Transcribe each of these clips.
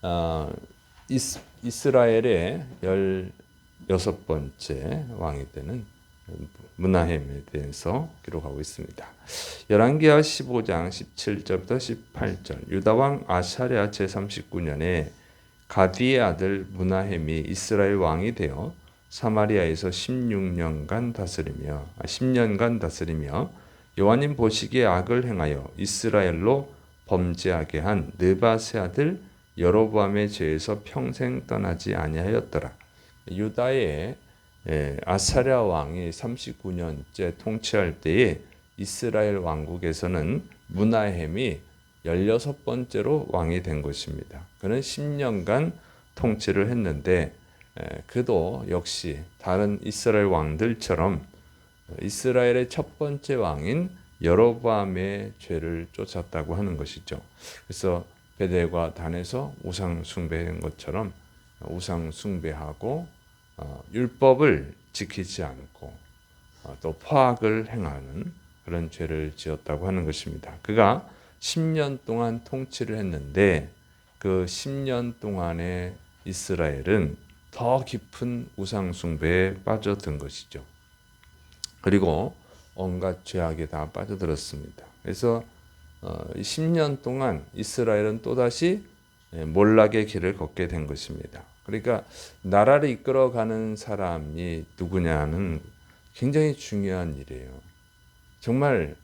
어, 이스라엘의 16번째 왕이 되는 므나헴에 대해서 기록하고 있습니다. 열왕기하 15장 17절부터 18절. 유다 왕 아사랴 제39년에 가디의 아들 므나헴이 이스라엘 왕이 되어 사마리아에서 10년간 다스리며 여호와님 보시기에 악을 행하여 이스라엘로 범죄하게 한 느밧의 아들 여로보암의 죄에서 평생 떠나지 아니하였더라. 유다의 아사랴 왕이 39년째 통치할 때에 이스라엘 왕국에서는 므나헴이 16번째로 왕이 된 것입니다. 그는 10년간 통치를 했는데 그도 역시 다른 이스라엘 왕들처럼 이스라엘의 첫 번째 왕인 여로보암의 죄를 쫓았다고 하는 것이죠. 그래서 베델과 단에서 우상 숭배한 것처럼 우상 숭배하고 율법을 지키지 않고 또 포악을 행하는 그런 죄를 지었다고 하는 것입니다. 그가 10년 동안 통치를 했는데 그 10년 동안에 이스라엘은 더 깊은 우상 숭배에 빠져든 것이죠. 그리고 온갖 죄악에 다 빠져들었습니다. 그래서 10년 동안 이스라엘은 또다시 몰락의 길을 걷게 된 것입니다. 그러니까 나라를 이끌어가는 사람이 누구냐는 굉장히 중요한 일이에요. 정말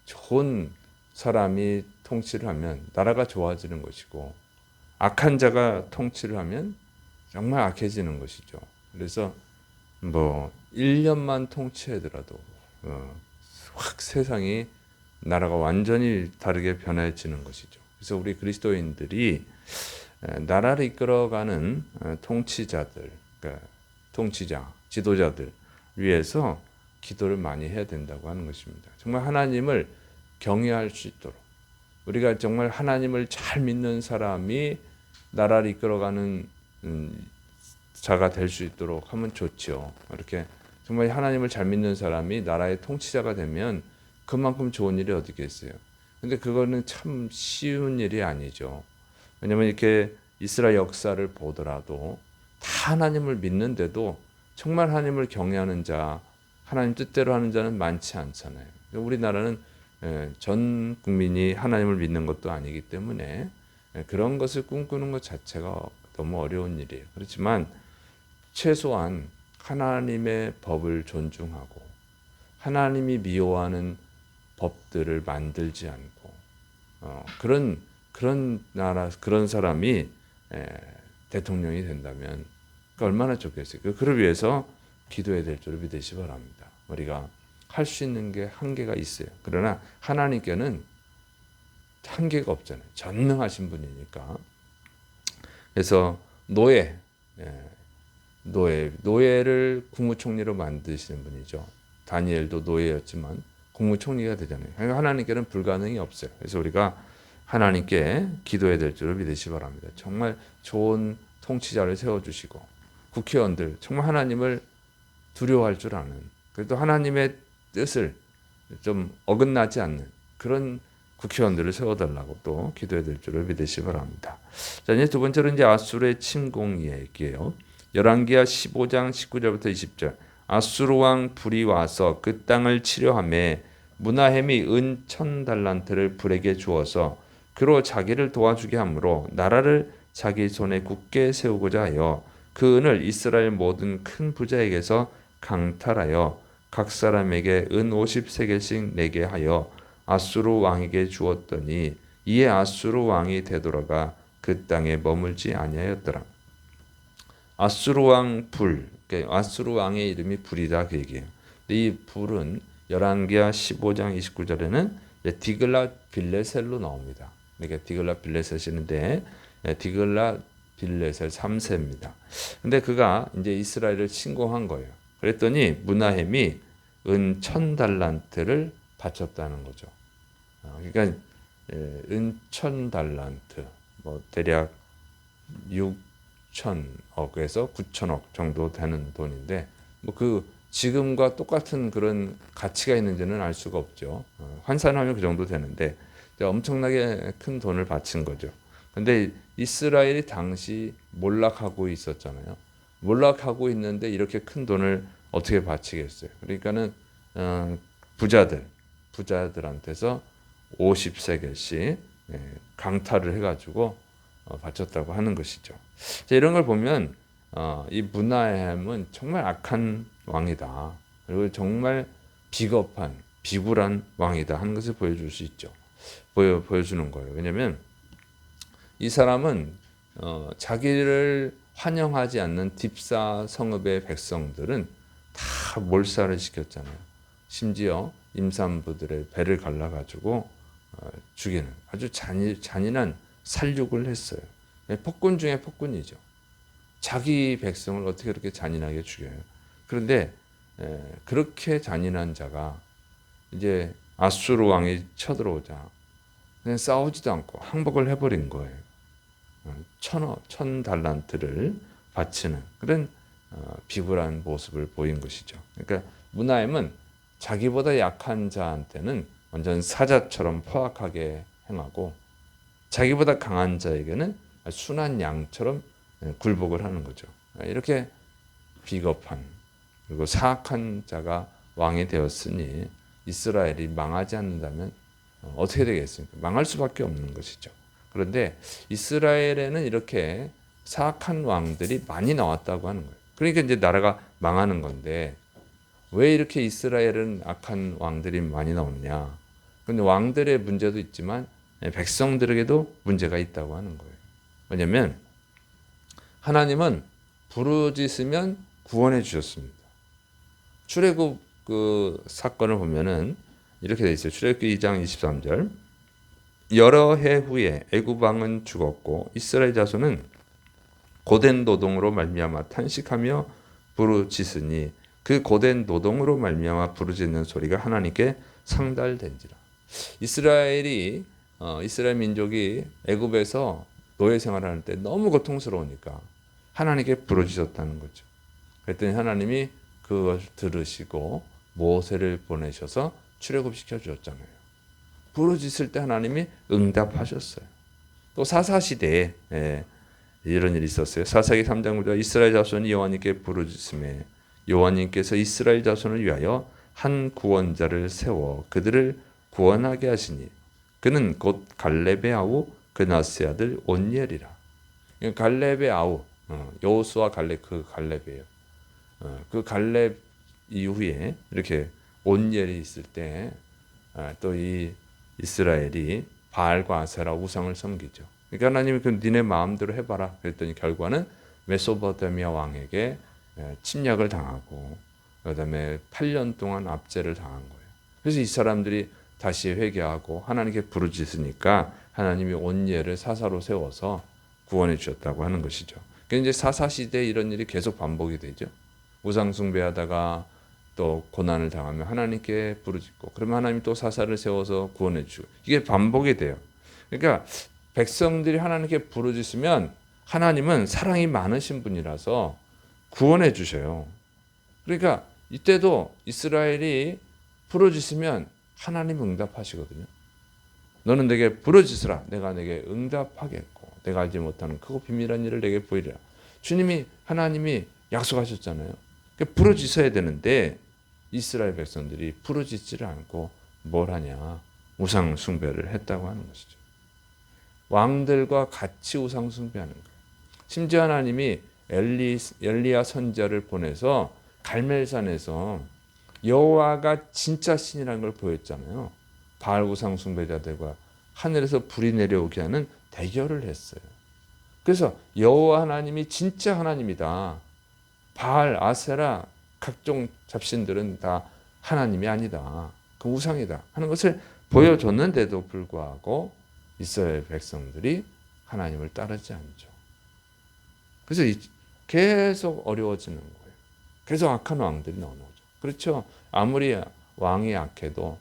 좋은 사람이 통치를 하면 나라가 좋아지는 것이고 악한 자가 통치를 하면 정말 악해지는 것이죠. 그래서 1년만 통치하더라도 확 세상이 나라가 완전히 다르게 변해지는 것이죠. 그래서 우리 그리스도인들이 나라를 이끌어가는 통치자들, 그러니까 통치자, 지도자들 위해서 기도를 많이 해야 된다고 하는 것입니다. 정말 하나님을 경외할 수 있도록 우리가 정말 하나님을 잘 믿는 사람이 나라를 이끌어가는 자가 될 수 있도록 하면 좋죠. 이렇게 정말 하나님을 잘 믿는 사람이 나라의 통치자가 되면 그만큼 좋은 일이 어디 있겠어요. 근데 그거는 참 쉬운 일이 아니죠. 왜냐하면 이렇게 이스라엘 역사를 보더라도 다 하나님을 믿는데도 정말 하나님을 경외하는 자, 하나님 뜻대로 하는 자는 많지 않잖아요. 우리나라는 전 국민이 하나님을 믿는 것도 아니기 때문에 그런 것을 꿈꾸는 것 자체가 너무 어려운 일이에요. 그렇지만 최소한 하나님의 법을 존중하고 하나님이 미워하는 법들을 만들지 않고 그런 나라 그런 사람이 대통령이 된다면 얼마나 좋겠어요. 그를 위해서 기도해야 될 줄 믿으시 바랍니다. 우리가 할 수 있는 게 한계가 있어요. 그러나 하나님께는 한계가 없잖아요. 전능하신 분이니까. 그래서 노예를 국무총리로 만드시는 분이죠. 다니엘도 노예였지만 국무총리가 되잖아요. 그러니까 하나님께는 불가능이 없어요. 그래서 우리가 하나님께 기도해야 될 줄을 믿으시 바랍니다. 정말 좋은 통치자를 세워주시고 국회의원들 정말 하나님을 두려워할 줄 아는 그래도 하나님의 뜻을 좀 어긋나지 않는 그런 국회의원들을 세워달라고 또 기도해야 될 줄을 믿으시 바랍니다. 자, 이제 두 번째로 이제 아수르의 침공 이야기예요. 열왕기하 15장 19절부터 20절. 아수르 왕 불이 와서 그 땅을 치려하매 므나헴이 은 1000달란트를 불에게 주어서 그로 자기를 도와주게 하므로 나라를 자기 손에 굳게 세우고자 하여 그 은을 이스라엘 모든 큰 부자에게서 강탈하여 각 사람에게 은 50세겔씩 내게 하여 아수르 왕에게 주었더니 이에 아수르 왕이 되돌아가 그 땅에 머물지 아니하였더라. 아수르 왕 불, 그러니까 아수르 왕의 이름이 불이다 그 얘기예요. 이 불은 열왕기하 15장 29절에는 디글랏 빌레셀로 나옵니다. 그러니까 디글랏 빌레셋인데 디글랏 빌레셀 3세입니다. 근데 그가 이제 이스라엘을 침공한 거예요. 그랬더니 므나헴이 은 1000달란트를 바쳤다는 거죠. 그러니까 은 1000달란트, 대략 6천억에서 9천억 정도 되는 돈인데 그 지금과 똑같은 그런 가치가 있는지는 알 수가 없죠. 환산하면 그 정도 되는데 엄청나게 큰 돈을 바친 거죠. 근데 이스라엘이 당시 몰락하고 있었잖아요. 몰락하고 있는데 이렇게 큰 돈을 어떻게 바치겠어요? 그러니까는 부자들한테서 50세겔씩 강탈을 해가지고 바쳤다고 하는 것이죠. 자, 이런 걸 보면 이 문하햄은 정말 악한 왕이다. 그리고 정말 비겁한 비굴한 왕이다 하는 것을 보여줄 수 있죠. 보여주는 거예요. 왜냐하면 이 사람은 자기를 환영하지 않는 딥사 성읍의 백성들은 다 몰살을 시켰잖아요. 심지어 임산부들의 배를 갈라가지고 죽이는 아주 잔인한 살육을 했어요. 폭군 중에 폭군이죠. 자기 백성을 어떻게 그렇게 잔인하게 죽여요? 그런데 그렇게 잔인한 자가 이제 아수르 왕이 쳐들어오자 그냥 싸우지도 않고 항복을 해버린 거예요. 천 달란트를 바치는 그런 비굴한 모습을 보인 것이죠. 그러니까 문하임은 자기보다 약한 자한테는 완전 사자처럼 포악하게 행하고 자기보다 강한 자에게는 순한 양처럼 굴복을 하는 거죠. 이렇게 비겁한 그리고 사악한 자가 왕이 되었으니 이스라엘이 망하지 않는다면 어떻게 되겠습니까? 망할 수밖에 없는 것이죠. 그런데 이스라엘에는 이렇게 사악한 왕들이 많이 나왔다고 하는 거예요. 그러니까 이제 나라가 망하는 건데 왜 이렇게 이스라엘은 악한 왕들이 많이 나오느냐? 근데 왕들의 문제도 있지만 백성들에게도 문제가 있다고 하는 거예요. 왜냐하면 하나님은 부르짖으면 구원해 주셨습니다. 출애굽 그 사건을 보면은 이렇게 돼 있어요. 출애굽기 2장 23절. 여러 해 후에 애굽 왕은 죽었고 이스라엘 자손은 고된 노동으로 말미암아 탄식하며 부르짖으니 그 고된 노동으로 말미암아 부르짖는 소리가 하나님께 상달된지라. 이스라엘 민족이 애굽에서 노예 생활하는 때 너무 고통스러우니까 하나님께 부르짖었다는 거죠. 그랬더니 하나님이 그것을 들으시고 모세를 보내셔서 출애굽시켜 주었잖아요. 부르짖을 때 하나님이 응답하셨어요. 또 사사시대에 이런 일이 있었어요. 사사기 3장 9절 이스라엘 자손이 여호와님께 부르짖음에 여호와님께서 이스라엘 자손을 위하여 한 구원자를 세워 그들을 구원하게 하시니 그는 곧 갈렙의 아우 그나스의 아들 온니엘이라. 갈렙의 아우 여호수아 갈렙 그 갈렙이에요. 그 갈렙 이후에 이렇게 온니엘이 있을 때 또 이 이스라엘이 바알과 아세라 우상을 섬기죠. 그러니까 하나님이 그 니네 마음대로 해봐라. 그랬더니 결과는 메소포타미아 왕에게 침략을 당하고 그다음에 8년 동안 압제를 당한 거예요. 그래서 이 사람들이 다시 회개하고 하나님께 부르짖으니까 하나님이 온니엘을 사사로 세워서 구원해 주셨다고 하는 것이죠. 그러니까 이제 사사 시대에 이런 일이 계속 반복이 되죠. 우상 숭배하다가 또 고난을 당하면 하나님께 부르짖고 그러면 하나님이 또 사사를 세워서 구원해 주고 이게 반복이 돼요. 그러니까 백성들이 하나님께 부르짖으면 하나님은 사랑이 많으신 분이라서 구원해 주셔요. 그러니까 이때도 이스라엘이 부르짖으면 하나님 응답하시거든요. 너는 내게 부르짖으라. 내가 내게 응답하겠고 내가 알지 못하는 크고 비밀한 일을 내게 보이리라. 하나님이 약속하셨잖아요. 부르짖어야 되는데 이스라엘 백성들이 부르짖지를 않고 뭘 하냐? 우상 숭배를 했다고 하는 것이죠. 왕들과 같이 우상 숭배하는 거예요. 심지어 하나님이 엘리야 선지자를 보내서 갈멜산에서 여호와가 진짜 신이라는 걸 보였잖아요. 바알 우상 숭배자들과 하늘에서 불이 내려오게 하는 대결을 했어요. 그래서 여호와 하나님이 진짜 하나님이다. 바알, 아세라 각종 잡신들은 다 하나님이 아니다. 그 우상이다 하는 것을 보여줬는데도 불구하고 이스라엘 백성들이 하나님을 따르지 않죠. 그래서 계속 어려워지는 거예요. 계속 악한 왕들이 나오는 거죠. 그렇죠. 아무리 왕이 악해도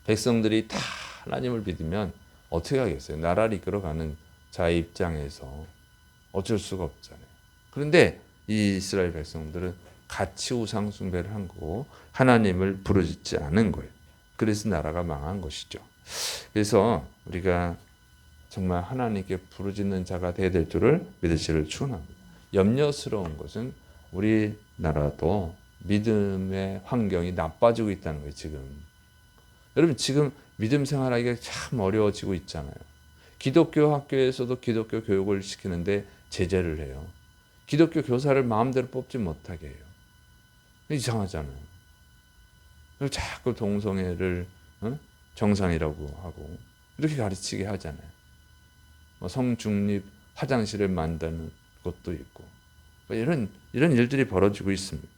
백성들이 다 하나님을 믿으면 어떻게 하겠어요? 나라를 이끌어가는 자의 입장에서 어쩔 수가 없잖아요. 그런데 이 이스라엘 백성들은 같이 우상 숭배를 한 거고 하나님을 부르짖지 않은 거예요. 그래서 나라가 망한 것이죠. 그래서 우리가 정말 하나님께 부르짖는 자가 되어야 될 줄을 믿으시기를 축원합니다. 염려스러운 것은 우리나라도 믿음의 환경이 나빠지고 있다는 거예요. 지금 여러분 지금 믿음 생활하기가 참 어려워지고 있잖아요. 기독교 학교에서도 기독교 교육을 시키는데 제재를 해요. 기독교 교사를 마음대로 뽑지 못하게 해요. 이상하잖아요. 자꾸 동성애를 정상이라고 하고 이렇게 가르치게 하잖아요. 성중립 화장실을 만드는 것도 있고 이런 일들이 벌어지고 있습니다.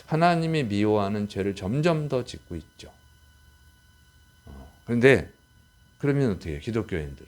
하나님이 미워하는 죄를 점점 더 짓고 있죠. 그런데 그러면 어떻게 해요? 기독교인들.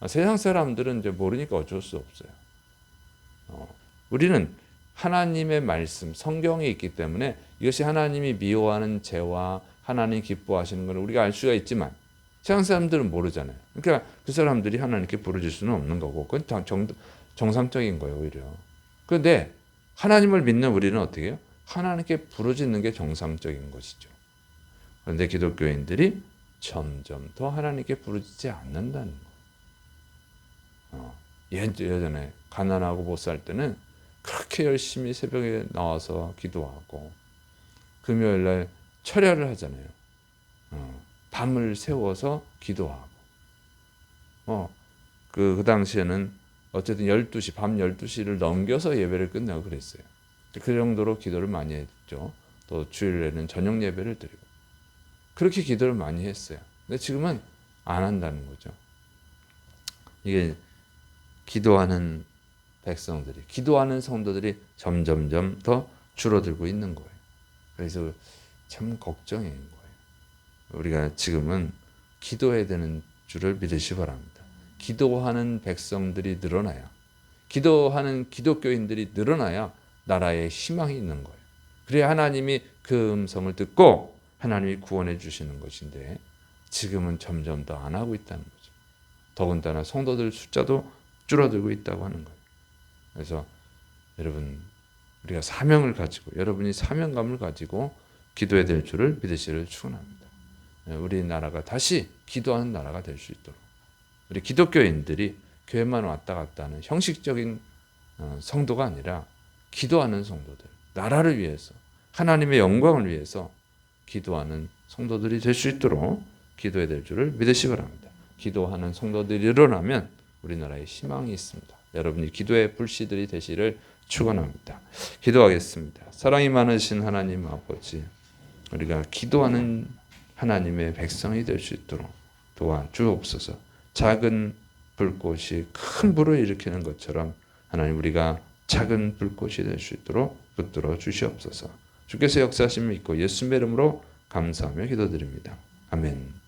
세상 사람들은 이제 모르니까 어쩔 수 없어요. 우리는 하나님의 말씀, 성경에 있기 때문에 이것이 하나님이 미워하는 죄와 하나님 기뻐하시는 것을 우리가 알 수가 있지만 세상 사람들은 모르잖아요. 그러니까 그 사람들이 하나님께 부르질 수는 없는 거고 그건 정상적인 거예요. 오히려. 그런데 하나님을 믿는 우리는 어떻게 해요? 하나님께 부르짖는 게 정상적인 것이죠. 그런데 기독교인들이 점점 더 하나님께 부르짖지 않는다는 거예요. 예전에 가난하고 못 살 때는 그렇게 열심히 새벽에 나와서 기도하고 금요일날 철야를 하잖아요. 밤을 새워서 기도하고 그 당시에는 어쨌든 12시 밤 12시를 넘겨서 예배를 끝내고 그랬어요. 그 정도로 기도를 많이 했죠. 또 주일에는 저녁 예배를 드리고 그렇게 기도를 많이 했어요. 근데 지금은 안 한다는 거죠. 이게 기도하는 백성들이, 기도하는 성도들이 점점점 더 줄어들고 있는 거예요. 그래서 참 걱정인 거예요. 우리가 지금은 기도해야 되는 줄을 믿으시기 바랍니다. 기도하는 백성들이 늘어나야, 기도하는 기독교인들이 늘어나야 나라에 희망이 있는 거예요. 그래야 하나님이 그 음성을 듣고 하나님이 구원해 주시는 것인데 지금은 점점 더 안 하고 있다는 거죠. 더군다나 성도들 숫자도 줄어들고 있다고 하는 거예요. 그래서 여러분 우리가 사명을 가지고 여러분이 사명감을 가지고 기도해야 될 줄을 믿으시기를 축원합니다. 우리나라가 다시 기도하는 나라가 될 수 있도록 우리 기독교인들이 교회만 왔다 갔다 하는 형식적인 성도가 아니라 기도하는 성도들, 나라를 위해서 하나님의 영광을 위해서 기도하는 성도들이 될 수 있도록 기도해야 될 줄을 믿으시기 바랍니다. 기도하는 성도들이 일어나면 우리나라에 희망이 있습니다. 여러분이 기도의 불씨들이 되시기를 축원합니다. 기도하겠습니다. 사랑이 많으신 하나님 아버지, 우리가 기도하는 하나님의 백성이 될 수 있도록 도와주옵소서. 작은 불꽃이 큰 불을 일으키는 것처럼 하나님 우리가 작은 불꽃이 될 수 있도록 붙들어 주시옵소서. 주께서 역사하심을 믿고 예수님의 이름으로 감사하며 기도드립니다. 아멘.